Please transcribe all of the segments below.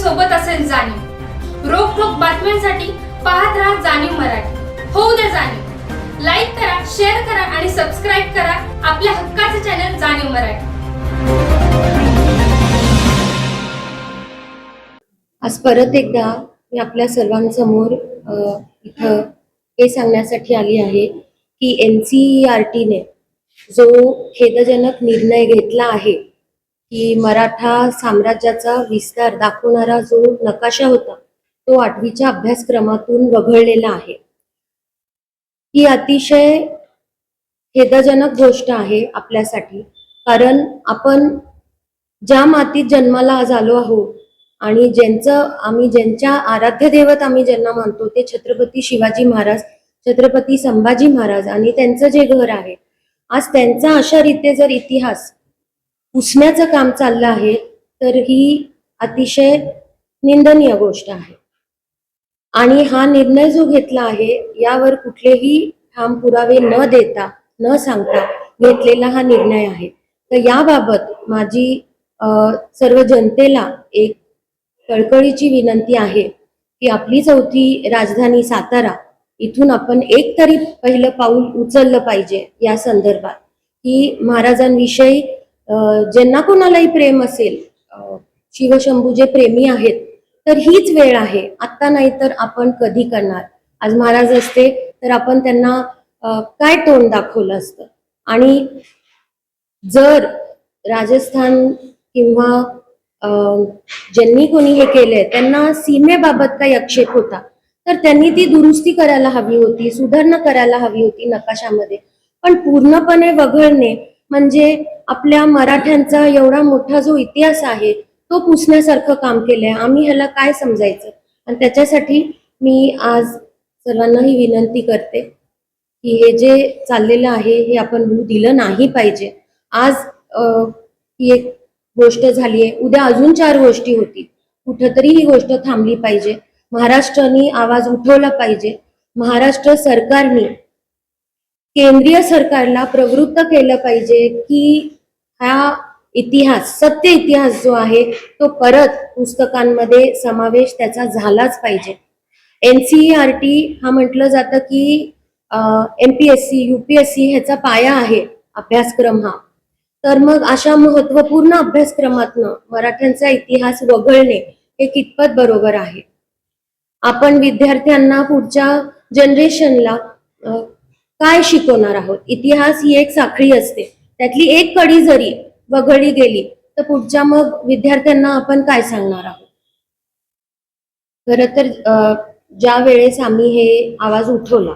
सोबत असेल जाणीव। रोखोक बातम्यांसाठी पाहत राहा जाणीव मराठी। होऊ द्या जाणीव। लाईक करा, शेअर करा आणि सबस्क्राईब करा आपल्या हक्काचे चॅनल जाणीव मराठी। आज परत एकदा मी आपल्या सर्वांसमोर इथं हे सांगण्यासाठी आली आहे की NCERTने जो खेदजनक निर्णय घेतला आहे की मराठा साम्राज्याचा विस्तार दाखवणारा जो नकाशा होता तो 8वीच्या अभ्यासक्रमातून वगळलेला आहे। ही अतिशय खेदजनक गोष्ट आहे आपल्यासाठी, कारण आपण ज्या मातीत जन्माला आज आलो आहोत आणि ज्यांच्या आराध्य दैवत आम्ही ज्यांना मानतो ते छत्रपती शिवाजी महाराज, छत्रपती संभाजी महाराज आणि त्यांचं जे घर आहे, आज त्यांचा अशा रीते जर इतिहास पुसण्याचं काम चाललं आहे तर ही अतिशय निंदनीय गोष्ट आहे। आणि हा निर्णय जो घेतला आहे यावर कुठलेही ठाम पुरावे न देता न सांगता घेतलेला हा निर्णय आहे। तर याबाबत माझी सर्व जनतेला एक कळकळीची विनंती आहे की आपली चौथी राजधानी सातारा इथून आपण एक तरी पहिलं पाऊल उचललं पाहिजे या संदर्भात, की महाराजांविषयी ज्यांना कोणालाही प्रेम असेल, शिवशंभू जे प्रेमी आहेत, तर हीच वेळ आहे। आता नाही तर आपण कधी करणार? आज महाराज असते तर आपण त्यांना काय तोंड दाखवलं असतं। आणि जर राजस्थान किंवा ज्यांनी कोणी हे केलंय त्यांना सीमेबाबत काही आक्षेप होता तर त्यांनी ती दुरुस्ती करायला हवी होती, सुधारणा करायला हवी होती नकाशामध्ये। पण पूर्णपणे वगळणे म्हणजे आपल्या मराठ्यांचा एवढा मोठा जो इतिहास आहे तो पुसण्यासारखं काम केलंय। आम्ही ह्याला काय समजायचं? आणि त्याच्यासाठी मी आज सर्वांना ही विनंती करते की हे जे चाललेलं आहे हे आपण होऊ दिलं नाही पाहिजे। आज ही एक गोष्ट झाली आहे, उद्या अजून 4 गोष्टी होतील। कुठंतरी ही गोष्ट थांबली पाहिजे। महाराष्ट्राने आवाज उठवला पाहिजे। महाराष्ट्र सरकारने केंद्रीय सरकारला प्रवृत्त केलं पाहिजे की हा इतिहास, सत्य इतिहास जो आहे तो परत पुस्तकांमध्ये समावेश त्याचा झालाच पाहिजे। NCERT हा म्हटलं जातं की MPSC UPSC ह्याचा पाया आहे अभ्यासक्रम हा। तर मग अशा महत्वपूर्ण अभ्यासक्रमातनं मराठ्यांचा इतिहास वगळणे हे कितपत बरोबर आहे? आपण विद्यार्थ्यांना, पुढच्या जनरेशनला काय शिकवणार आहोत? इतिहास ही एक साखळी असते, त्यातली एक कडी जरी वगळली गेली तर पुढच्या मग विद्यार्थ्यांना आपण काय सांगणार आहोत? खरं तर ज्या वेळेस आम्ही हे आवाज उठवला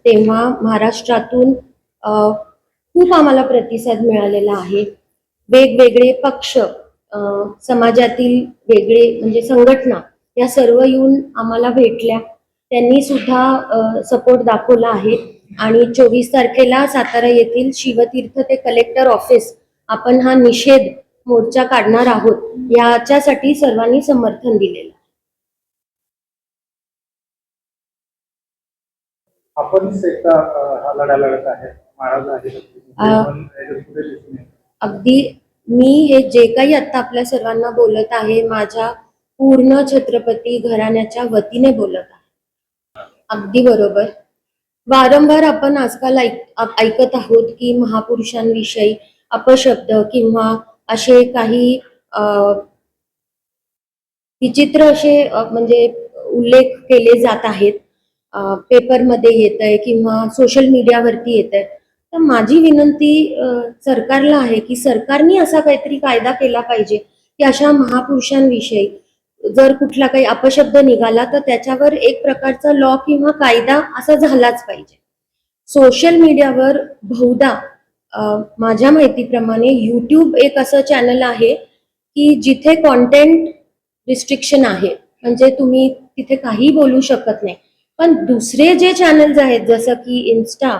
तेव्हा महाराष्ट्रातून खूप आम्हाला प्रतिसाद मिळालेला आहे। वेगवेगळे पक्ष, समाजातील वेगळे म्हणजे संघटना या सर्व येऊन आम्हाला भेटल्या, त्यांनी सुद्धा सपोर्ट दाखवला आहे। आणि 24 तारखेला सातारा येथील शिवतीर्थ ते कलेक्टर ऑफिस आपण हा निषेध मोर्चा काढणार आहोत, याच्यासाठी सर्वांनी समर्थन दिलेलं। आपण हा लढा लढत आहे, महाराज अगदी मी हे जे काही आता आपल्या सर्वांना बोलत आहे माझ्या पूर्ण छत्रपती घराण्याच्या वतीने बोलत आहे। अगदी बरोबर। वारंवार आपण आजकाल ऐकत आहोत की महापुरुषांविषयी अपशब्द किंवा असे काही विचित्र असे म्हणजे उल्लेख केले जात आहेत, पेपरमध्ये येत आहे किंवा सोशल मीडियावरती येत आहे। तर माझी विनंती सरकारला आहे की सरकारने असा काहीतरी कायदा केला पाहिजे की अशा महापुरुषांविषयी जर कुठला काही अपशब्द निघाला तर त्याच्यावर एक प्रकारचा लॉ किंवा कायदा असा झालाच पाहिजे। सोशल मीडियावर बहुधा माझ्या माहितीप्रमाणे YouTube एक असं चॅनल आहे की जिथे कॉन्टेंट रिस्ट्रिक्शन आहे, म्हणजे तुम्ही तिथे काही बोलू शकत नाही। पण दुसरे जे चॅनल्स आहेत जसं की इन्स्टा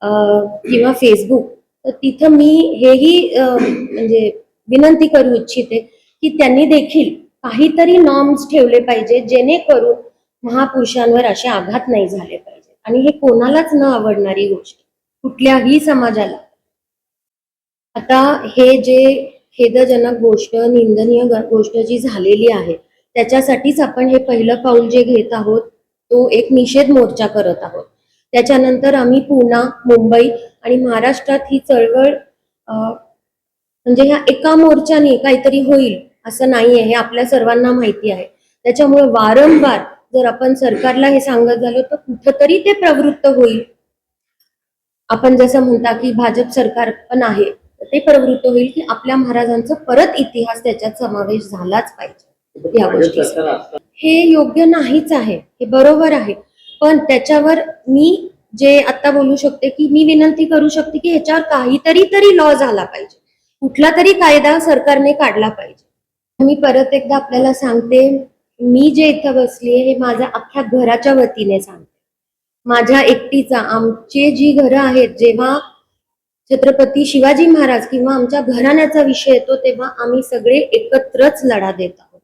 किंवा फेसबुक, तर तिथं मी हेही म्हणजे विनंती करू इच्छिते की त्यांनी देखील काहीतरी नॉर्म्स ठेवले पाहिजे जेणेकरून महापुरुषांवर असे आघात नाही झाले पाहिजे। आणि हे कोणालाच न आवडणारी गोष्ट, कुठल्याही समाजाला। आता हे जे खेदजनक गोष्ट, निंदनीय गोष्ट जी झालेली आहे त्याच्यासाठीच आपण हे पहिलं पाऊल जे घेत आहोत तो एक निषेध मोर्चा करत आहोत. त्याच्यानंतर आम्ही पुणे, मुंबई आणि महाराष्ट्रात ही चळवळ म्हणजे ह्या एका मोर्चाने काहीतरी होईल असं नाहीये, हे आपल्या सर्वांना माहिती आहे. त्याच्यामुळे वारंवार जर आपण सरकारला हे सांगत झालो तर कुठंतरी ते प्रवृत्त होईल. आपण जसं म्हणता की भाजप सरकार पण आहे, तर ते प्रवृत्त होईल की आपल्या महाराजांचा परत इतिहास त्याच्यात समावेश झालाच पाहिजे या गोष्टी. हे योग्य नाहीच आहे, हे बरोबर आहे, पण त्याच्यावर मी जे आता बोलू शकते की मी विनंती करू शकते की ह्याच्यावर काहीतरी तरी लॉ झाला पाहिजे, कुठला तरी कायदा सरकारने काढला पाहिजे. मी परत एकदा आपल्याला सांगते, मी जे इथं बसलीये हे माझ्या अख्ख्या घराच्या वतीने सांगते, माझ्या एकटीचा. आमचे जी घरं आहेत, जेव्हा छत्रपती शिवाजी महाराज किंवा आमच्या घराण्याचा विषय येतो तेव्हा आम्ही सगळे एकत्रच लढा देत आहोत.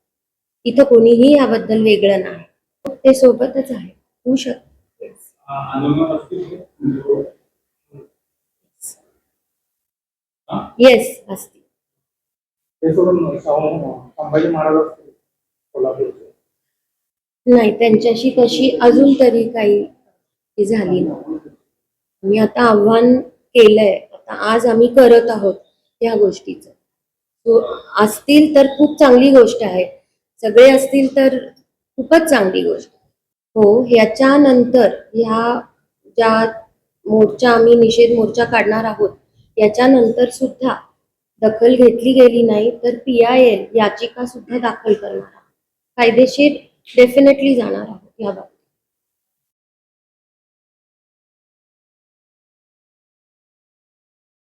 इथं कोणीही याबद्दल वेगळं नाही, ते सोबतच आहे. होऊ शकते. येस असतील. ते सोडून संभाजी महाराज असतील कोल्हापूरचे. नाही, त्यांच्याशी तशी अजून तरी काही झाली नाही. मी आता आव्हान केलंय, आता आज आम्ही करत आहोत या गोष्टीचं. असतील तर खूप चांगली गोष्ट आहे, सगळे असतील तर खूपच चांगली गोष्ट. हो, ह्याच्यानंतर ह्या ज्या मोर्चा आम्ही निषेध मोर्चा काढणार आहोत याच्यानंतर सुद्धा दखल घेतली गेली नाही तर PIL याचिका सुद्धा दाखल करणार आहोत. कायदेशीर डेफिनेटली जाणार आहोत याबाबत.